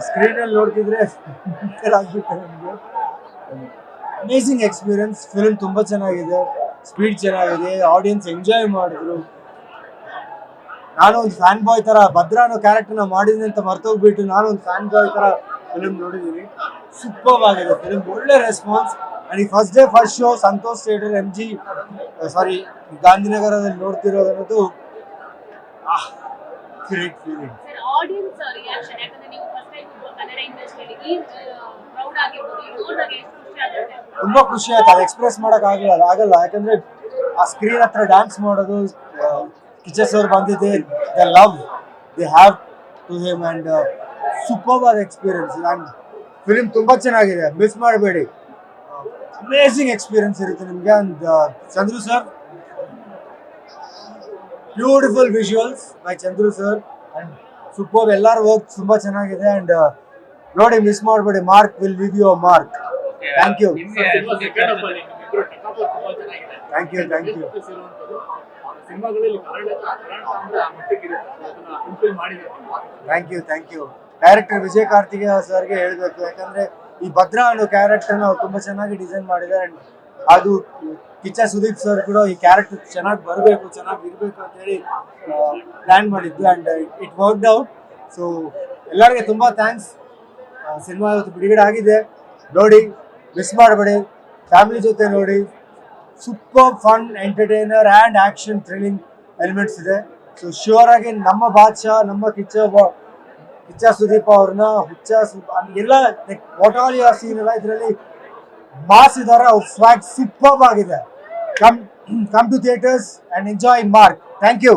ಸ್ಕ್ರೀನಲ್ಲಿ ನೋಡ್ತಿದ್ರೆ ಆಗ್ಬಿಟ್ಟೆ ನಮಗೆ. Amazing experience. ಫಿಲ್ಮ್ ತುಂಬ ಚೆನ್ನಾಗಿದೆ, ಸ್ಪೀಡ್ ಚೆನ್ನಾಗಿದೆ, ಆಡಿಯನ್ಸ್ ಎಂಜಾಯ್ ಮಾಡಿದ್ರು. ನಾನು ಒಂದು ಫ್ಯಾನ್ ಬಾಯ್ ತರ ಭದ್ರಾ ಅನ್ನೋ ಕ್ಯಾರೆಕ್ಟರ್ನ ಮಾಡಿದ್ದೀನಿ ಅಂತ ಮರ್ತೋಗ್ಬಿಟ್ಟು ನಾನು ಒಂದು ಫ್ಯಾನ್ ಬಾಯ್ ತರ ಫಿಲ್ಮ್ ನೋಡಿದ್ದೀನಿ. ಸೂಪರ್ ಆಗಿದೆ ಫಿಲ್ಮ್, ಒಳ್ಳೆ ರೆಸ್ಪಾನ್ಸ್. ಅಂಡ್ ಈ first day first show Santosh theatre ಗಾಂಧಿನಗರದಲ್ಲಿ ನೋಡ್ತಿರೋದನ್ನೋದು ಗ್ರೇಟ್ ಫೀಲಿಂಗ್. ಆಡಿಯನ್ಸ್ ರಿಯಾಕ್ಷನ್, ಯಾಕಂದ್ರೆ ನೀವು ಫಸ್ಟ್ ಟೈಮ್ ಕನ್ನಡ ಇಂಡಸ್ಟ್ರಿಯಲ್ಲಿ ಈ ಪ್ರೌಡ್ ಆಗಿರ್ಬೋದು, ಈ ನೋಡಿದಾಗ ಎಷ್ಟು ಖುಷಿ ಆಗುತ್ತೆ? ತುಂಬಾ ಖುಷಿ ಆಯ್ತು. ಅದು ಎಕ್ಸ್ಪ್ರೆಸ್ ಮಾಡಕ್ ಆಗಲ್ಲ ಯಾಕಂದ್ರೆ ಆ ಸ್ಕ್ರೀನ್ ಹತ್ರ ಡ್ಯಾನ್ಸ್ ಮಾಡೋದು, ಕಿಚಸ್ ಅವ್ರು ಬಂದಿದ್ದೆ, the love they have to him and super ಆದ ಎಕ್ಸ್ಪೀರಿಯನ್ಸ್. ಅಂಡ್ ಫಿಲ್ಮ್ ತುಂಬಾ ಚೆನ್ನಾಗಿದೆ, ಮಿಸ್ ಮಾಡಬೇಡಿ. ಅಮೇಸಿಂಗ್ ಎಕ್ಸ್ಪೀರಿಯನ್ಸ್ ಇರುತ್ತೆ ನಿಮಗೆ. And Chandru sir, beautiful visuals by Chandru sir and super. ಎಲ್ಲರೂ ವರ್ಕ್ ತುಂಬಾ ಚೆನ್ನಾಗಿದೆ. ಅಂಡ್ ನೋಡಿ, ಮಿಸ್ ಮಾಡಬೇಡಿ. Mark will leave you a mark. Thank you thank you thank you. Thank you. Director Vijay Karthikeya ಸರ್ಗೆ ಹೇಳ್ಬೇಕು, ಯಾಕಂದ್ರೆ ಈ ಭದ್ರಾ ಅನ್ನೋ ಕ್ಯಾರೆಕ್ಟರ್ನ ಅವ್ರು ತುಂಬಾ ಚೆನ್ನಾಗಿ ಡಿಸೈನ್ ಮಾಡಿದ್ದಾರೆ. ಅಂಡ್ ಅದು ಕಿಚ್ಚ ಸುದೀಪ್ ಸರ್ ಕೂಡ ಈ ಕ್ಯಾರೆಕ್ಟರ್ ಚೆನ್ನಾಗಿ ಬರಬೇಕು, ಚೆನ್ನಾಗಿ ಇರಬೇಕು ಅಂತ ಹೇಳಿ ಪ್ಲಾನ್ ಮಾಡಿದ್ದು. And it worked out. So ಎಲ್ಲರಿಗೆ ತುಂಬಾ ಥ್ಯಾಂಕ್ಸ್. ಸಿನಿಮಾ ಇವತ್ತು ಬಿಡುಗಡೆ ಆಗಿದೆ, ನೋಡಿ, ಮಿಸ್ ಮಾಡಬೇಡಿ. ಫ್ಯಾಮಿಲಿ ಜೊತೆ ನೋಡಿ. Super fun, entertainer and action thrilling elements ಇದೆ. ಸೊ ಶ್ಯೂರ್ ಆಗಿ ನಮ್ಮ ಬಾದ್ಶಾ, ನಮ್ಮ ಕಿಚ್ಚ ಸುದೀಪ್ ಅವ್ರನ್ನ ಎಲ್ಲ ವಾಟ್ ಆಲ್ ಯು ಸೀನ್ ಎಲ್ಲ ಇದರಲ್ಲಿ ಮಾಸ್ ಇದ್ದಾರೆ. ಅವ್ರ ಸ್ವಾಗ್ ಸೂಪರ್ ಆಗಿದೆ. Come to theatres and enjoy Mark. Thank you.